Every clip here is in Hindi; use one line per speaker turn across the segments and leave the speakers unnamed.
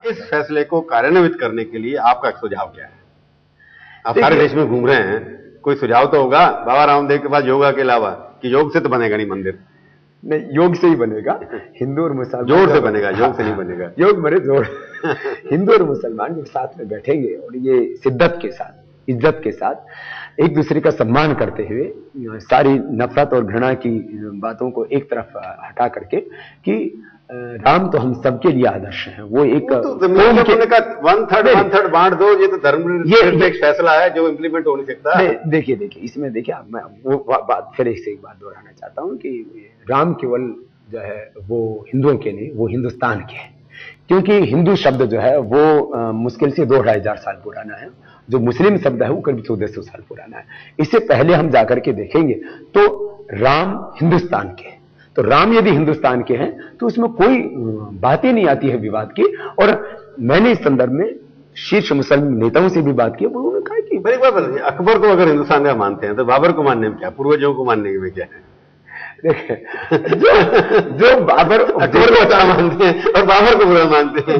इस फैसले को कार्यान्वित करने के लिए आपका सुझाव क्या है? आप सारे देश में घूम रहे हैं, कोई सुझाव तो होगा बाबा रामदेव के पास योगा के अलावा, कि योग से तो बनेगा नहीं मंदिर?
नहीं, योग से ही बनेगा। हिंदू और मुसलमान
जोर से बनेगा, योग से नहीं बनेगा।
योग मरे जोर। हिंदू और मुसलमान जब साथ में बैठेंगे और ये शिद्दत के साथ, इज्जत के साथ एक दूसरे का सम्मान करते हुए सारी नफरत और घृणा की बातों को एक तरफ हटा करके कि राम तो हम सबके लिए आदर्श हैं, वो एक
वन थर्ड बांट दो, ये तो धर्म ये फैसला है जो इम्प्लीमेंट हो नहीं सकता।
देखिए इसमें देखिए मैं वो बात फिर एक बात दोहराना चाहता हूं कि राम केवल जो है वो हिंदुओं के नहीं, वो हिंदुस्तान के हैं। क्योंकि हिंदू शब्द जो है वो मुश्किल से 2500 साल पुराना है, जो मुस्लिम शब्द है वो करीब 1400 साल पुराना है। इससे पहले हम जाकर के देखेंगे तो राम हिंदुस्तान के हैं। तो राम यदि हिंदुस्तान के हैं तो उसमें कोई बात ही नहीं आती है विवाद की। और मैंने इस संदर्भ में शीर्ष मुसलमान नेताओं से भी बात की, उन्होंने कहा कि
बड़ी बात बताइए, अकबर को अगर हिंदुस्तान का मानते हैं तो बाबर को मानने में क्या, पूर्वजों को मानने में क्या है?
जो बाबर
अकबर को अच्छा मानते हैं और बाबर को बुरा मानते हैं,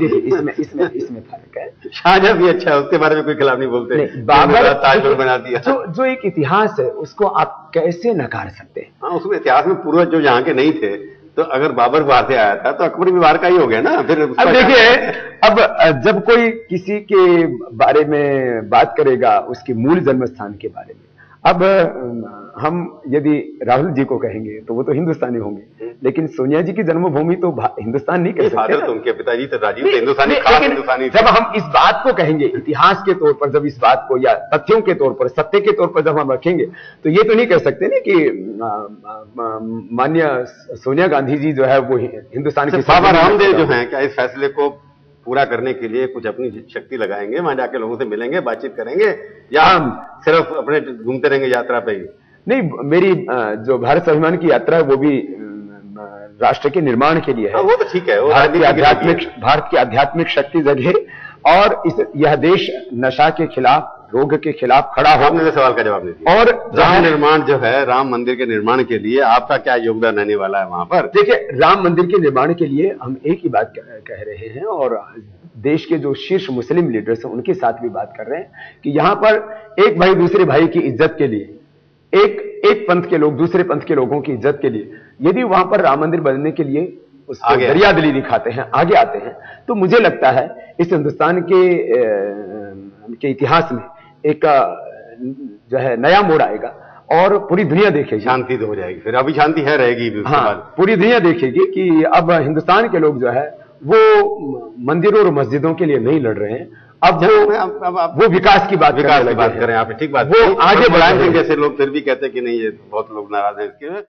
इसमें फर्क है।
शाहजहां भी अच्छा है, उसके बारे में कोई खिलाफ नहीं बोलते।
बाबर
ताजमहल बना दिया,
जो एक इतिहास है उसको आप कैसे नकार सकते हैं?
हाँ, उसमें इतिहास में पूर्वज जो यहाँ के नहीं थे, तो अगर बाबर बाहर से आया था तो अकबर भी बाहर का ही हो गया ना। फिर
अब देखिए, अब जब कोई किसी के बारे में बात करेगा उसके मूल जन्म स्थान के बारे में, अब हम यदि राहुल जी को कहेंगे तो वो तो हिंदुस्तानी होंगे, लेकिन सोनिया जी की जन्मभूमि तो हिंदुस्तान नहीं कह सकते।
तो उनके पिताजी तो राजीव थे, हिंदुस्तानी।
जब हम इस बात को कहेंगे इतिहास के तौर पर, जब इस बात को या तथ्यों के तौर पर, सत्य के तौर पर जब हम रखेंगे, तो ये तो नहीं कह सकते ना कि माननीय सोनिया गांधी जी जो है वो हिंदुस्तान के।
बाबा रामदेव जो है क्या इस फैसले को पूरा करने के लिए कुछ अपनी शक्ति लगाएंगे, वहां जाके लोगों से मिलेंगे, बातचीत करेंगे, या हम सिर्फ अपने घूमते रहेंगे यात्रा पे ही?
नहीं, मेरी जो भारत स्वाभिमान की यात्रा है वो भी राष्ट्र के निर्माण के लिए है।
वो तो ठीक है,
भारत की आध्यात्मिक शक्ति जगे और यह देश नशा के खिलाफ, रोग के खिलाफ खड़ा हो।
आपने सवाल का जवाब नहीं दिया। और राम निर्माण जो है, राम मंदिर के निर्माण के लिए आपका क्या योगदान रहने वाला है वहां पर?
देखिए, राम मंदिर के निर्माण के लिए हम एक ही बात कह रहे हैं और देश के जो शीर्ष मुस्लिम लीडर्स हैं उनके साथ भी बात कर रहे हैं कि यहां पर एक भाई दूसरे भाई की इज्जत के लिए, एक पंथ के लोग दूसरे पंथ के लोगों की इज्जत के लिए यदि वहां पर राम मंदिर बनने के लिए उसको दरियादिली दिखाते हैं, आगे आते हैं, तो मुझे लगता है इस हिंदुस्तान के इतिहास में एक जो है नया मोड़ आएगा और पूरी दुनिया देखेगी।
शांति तो हो जाएगी, फिर अभी शांति है रहेगी भी।
हाँ, पूरी दुनिया देखेगी कि अब हिंदुस्तान के लोग जो है वो मंदिरों और मस्जिदों के लिए नहीं लड़ रहे हैं, अब वो विकास की बात
करें। आप ठीक बात,
वो आगे बढ़ाएंगे।
जैसे लोग फिर भी कहते हैं कि नहीं, ये बहुत लोग नाराज हैं इसके।